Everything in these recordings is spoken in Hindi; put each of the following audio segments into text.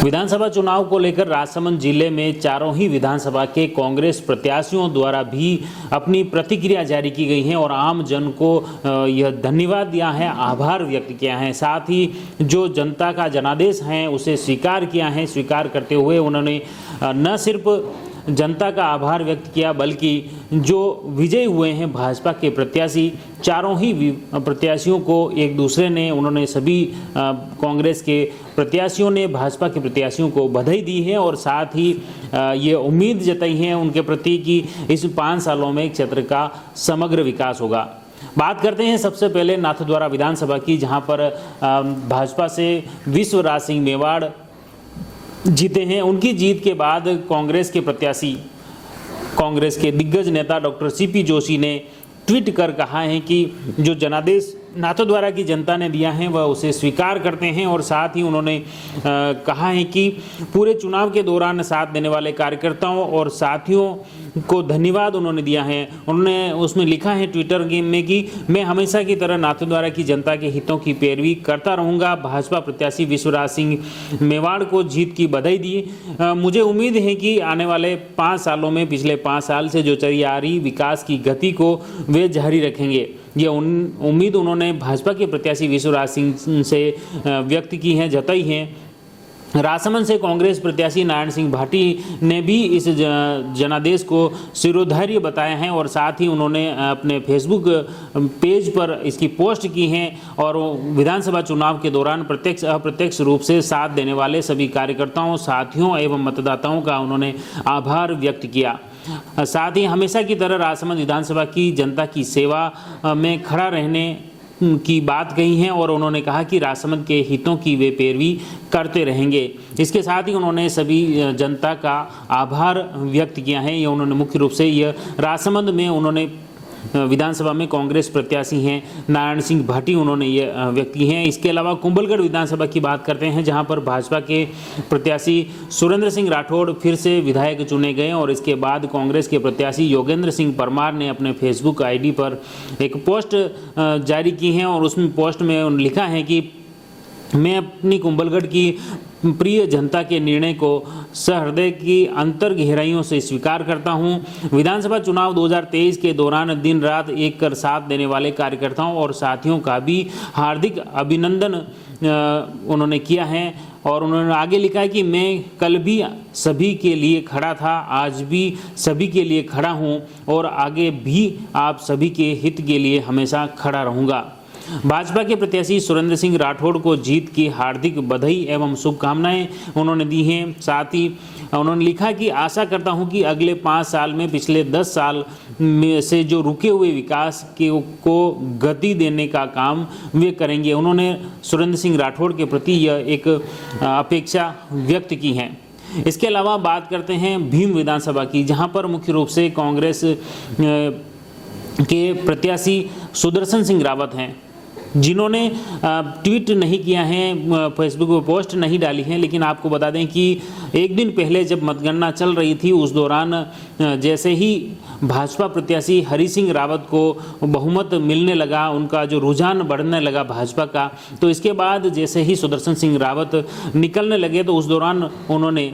विधानसभा चुनाव को लेकर राजसमंद जिले में चारों ही विधानसभा के कांग्रेस प्रत्याशियों द्वारा भी अपनी प्रतिक्रिया जारी की गई है और आम जन को यह धन्यवाद दिया है, आभार व्यक्त किया है। साथ ही जो जनता का जनादेश है उसे स्वीकार किया है। स्वीकार करते हुए उन्होंने न सिर्फ जनता का आभार व्यक्त किया बल्कि जो विजयी हुए हैं भाजपा के प्रत्याशी, चारों ही प्रत्याशियों को एक दूसरे ने उन्होंने सभी कांग्रेस के प्रत्याशियों ने भाजपा के प्रत्याशियों को बधाई दी है और साथ ही ये उम्मीद जताई है उनके प्रति कि इस 5 सालों में क्षेत्र का समग्र विकास होगा। बात करते हैं सबसे पहले नाथद्वारा विधानसभा की, जहां पर भाजपा से विश्वराज सिंह मेवाड़ जीते हैं। उनकी जीत के बाद कांग्रेस के प्रत्याशी, कांग्रेस के दिग्गज नेता डॉक्टर सीपी जोशी ने ट्वीट कर कहा है कि जो जनादेश नाथद्वारा की जनता ने दिया है वह उसे स्वीकार करते हैं और साथ ही उन्होंने कहा है कि पूरे चुनाव के दौरान साथ देने वाले कार्यकर्ताओं और साथियों को धन्यवाद उन्होंने दिया है। उन्होंने उसमें लिखा है ट्विटर में कि मैं हमेशा की तरह नाथद्वारा की जनता के हितों की पैरवी करता रहूँगा। भाजपा प्रत्याशी विश्वराज सिंह मेवाड़ को जीत की बधाई दी। मुझे उम्मीद है कि आने वाले 5 सालों में पिछले 5 साल से जो चली आ रही विकास की गति को वे जारी रखेंगे। ये उम्मीद उन्होंने भाजपा के प्रत्याशी विश्वराज सिंह से व्यक्त की है, जताई है। राजसमंद से कांग्रेस प्रत्याशी नारायण सिंह भाटी ने भी इस जनादेश को सिरोधार्य बताया है और साथ ही उन्होंने अपने फेसबुक पेज पर इसकी पोस्ट की है और विधानसभा चुनाव के दौरान प्रत्यक्ष अप्रत्यक्ष रूप से साथ देने वाले सभी कार्यकर्ताओं, साथियों एवं मतदाताओं का उन्होंने आभार व्यक्त किया। साथ ही हमेशा की तरह राजसमंद विधानसभा की जनता की सेवा में खड़ा रहने की बात कही है और उन्होंने कहा कि राजसमंद के हितों की वे पैरवी करते रहेंगे। इसके साथ ही उन्होंने सभी जनता का आभार व्यक्त किया है। ये उन्होंने मुख्य रूप से यह राजसमंद में उन्होंने विधानसभा में कांग्रेस प्रत्याशी हैं नारायण सिंह भाटी, उन्होंने ये व्यक्त की हैं। इसके अलावा कुंभलगढ़ विधानसभा की बात करते हैं, जहां पर भाजपा के प्रत्याशी सुरेंद्र सिंह राठौड़ फिर से विधायक चुने गए और इसके बाद कांग्रेस के प्रत्याशी योगेंद्र सिंह परमार ने अपने फेसबुक आईडी पर एक पोस्ट जारी की है और उसमें पोस्ट में लिखा है कि मैं अपनी कुंभलगढ़ की प्रिय जनता के निर्णय को सहृदय की अंतर गहराइयों से स्वीकार करता हूं। विधानसभा चुनाव 2023 के दौरान दिन रात एक कर साथ देने वाले कार्यकर्ताओं और साथियों का भी हार्दिक अभिनंदन उन्होंने किया है और उन्होंने आगे लिखा है कि मैं कल भी सभी के लिए खड़ा था, आज भी सभी के लिए खड़ा हूं और आगे भी आप सभी के हित के लिए हमेशा खड़ा रहूँगा। भाजपा के प्रत्याशी सुरेंद्र सिंह राठौड़ को जीत की हार्दिक बधाई एवं शुभकामनाएं उन्होंने दी हैं। साथ ही उन्होंने लिखा कि आशा करता हूं कि अगले 5 साल में पिछले 10 साल में से जो रुके हुए विकास को गति देने का काम वे करेंगे। उन्होंने सुरेंद्र सिंह राठौड़ के प्रति यह एक अपेक्षा व्यक्त की है। इसके अलावा बात करते हैं भीम विधानसभा की, जहां पर मुख्य रूप से कांग्रेस के प्रत्याशी सुदर्शन सिंह रावत हैं, जिन्होंने ट्वीट नहीं किया है, फेसबुक पर पोस्ट नहीं डाली है। लेकिन आपको बता दें कि एक दिन पहले जब मतगणना चल रही थी उस दौरान जैसे ही भाजपा प्रत्याशी हरि सिंह रावत को बहुमत मिलने लगा, उनका जो रुझान बढ़ने लगा भाजपा का, तो इसके बाद जैसे ही सुदर्शन सिंह रावत निकलने लगे तो उस दौरान उन्होंने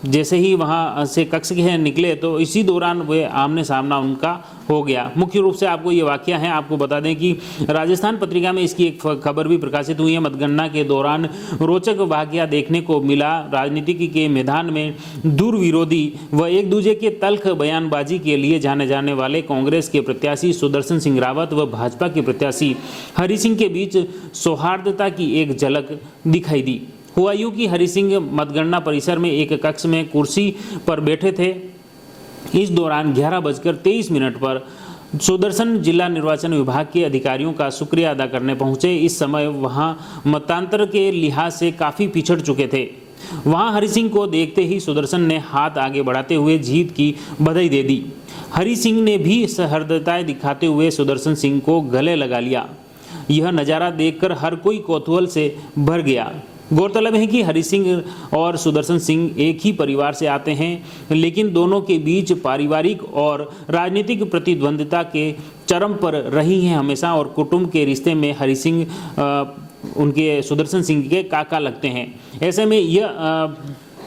जैसे ही वहाँ से कक्ष के निकले तो इसी दौरान वे आमने सामना उनका हो गया। मुख्य रूप से आपको ये वाकया है, आपको बता दें कि राजस्थान पत्रिका में इसकी एक खबर भी प्रकाशित हुई है। मतगणना के दौरान रोचक वाकया देखने को मिला। राजनीति के मैदान में दूर विरोधी व एक दूसरे के तल्ख बयानबाजी के लिए जाने जाने वाले कांग्रेस के प्रत्याशी सुदर्शन सिंह रावत व भाजपा के प्रत्याशी हरि सिंह के बीच सौहार्दता की एक झलक दिखाई दी। हुआ यूं कि हरि सिंह मतगणना परिसर में एक कक्ष में कुर्सी पर बैठे थे। इस दौरान 11:23 पर सुदर्शन जिला निर्वाचन विभाग के अधिकारियों का शुक्रिया अदा करने पहुंचे। इस समय वहां मतांतर के लिहाज से काफ़ी पिछड़ चुके थे। वहां हरि सिंह को देखते ही सुदर्शन ने हाथ आगे बढ़ाते हुए जीत की बधाई दे दी। हरि सिंह ने भी सहृदयता दिखाते हुए सुदर्शन सिंह को गले लगा लिया। यह नज़ारा देखकर हर कोई कौतूहल से भर गया। गौरतलब है कि हरि सिंह और सुदर्शन सिंह एक ही परिवार से आते हैं, लेकिन दोनों के बीच पारिवारिक और राजनीतिक प्रतिद्वंद्विता के चरम पर रही हैं हमेशा और कुटुंब के रिश्ते में हरि सिंह उनके सुदर्शन सिंह के काका लगते हैं। ऐसे में यह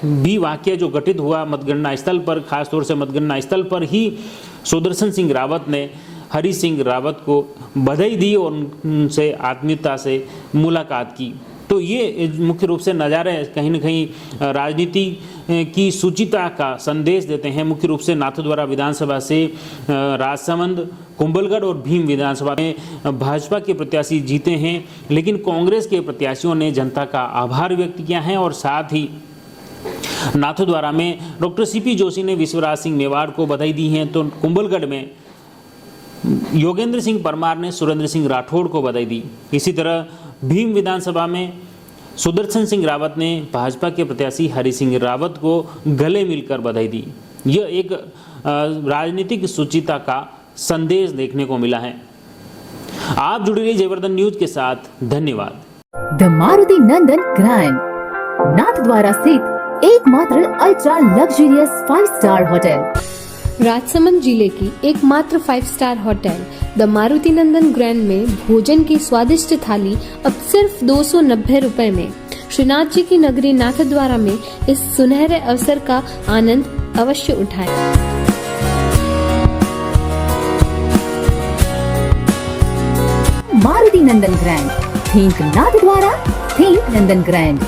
भी वाकया जो घटित हुआ मतगणना स्थल पर, खासतौर से मतगणना स्थल पर ही सुदर्शन सिंह रावत ने हरि सिंह रावत को बधाई दी और उनसे आत्मीयता से मुलाकात की। तो ये मुख्य रूप से नज़ारे कहीं न कहीं राजनीति की सूचिता का संदेश देते हैं। मुख्य रूप से नाथद्वारा विधानसभा से राजसमंद, कुंभलगढ़ और भीम विधानसभा में भाजपा के प्रत्याशी जीते हैं, लेकिन कांग्रेस के प्रत्याशियों ने जनता का आभार व्यक्त किया है और साथ ही नाथद्वारा में डॉक्टर सीपी जोशी ने विश्वराज सिंह मेवाड़ को बधाई दी है, तो कुंभलगढ़ में योगेंद्र सिंह परमार ने सुरेंद्र सिंह राठौड़ को बधाई दी। इसी तरह भीम विधानसभा में सुदर्शन सिंह रावत ने भाजपा के प्रत्याशी हरि सिंह रावत को गले मिलकर बधाई दी। यह एक राजनीतिक सूचिता का संदेश देखने को मिला है। आप जुड़े रहिए जयवर्धन न्यूज के साथ। धन्यवाद। The Maruti Nandan grand Nathdwara स्थित एकमात्र ultra luxurious 5 star hotel, Rajsamand जिले की एकमात्र 5 star hotel the Maruti Nandan grand में भोजन की स्वादिष्ट थाली अब सिर्फ 290 रुपए में। श्रीनाथ जी की नगरी नाथद्वारा में इस सुनहरे अवसर का आनंद अवश्य उठाएं। मारुति नंदन ग्रैंड, थिंक नाथद्वारा, थिंक नंदन ग्रैंड।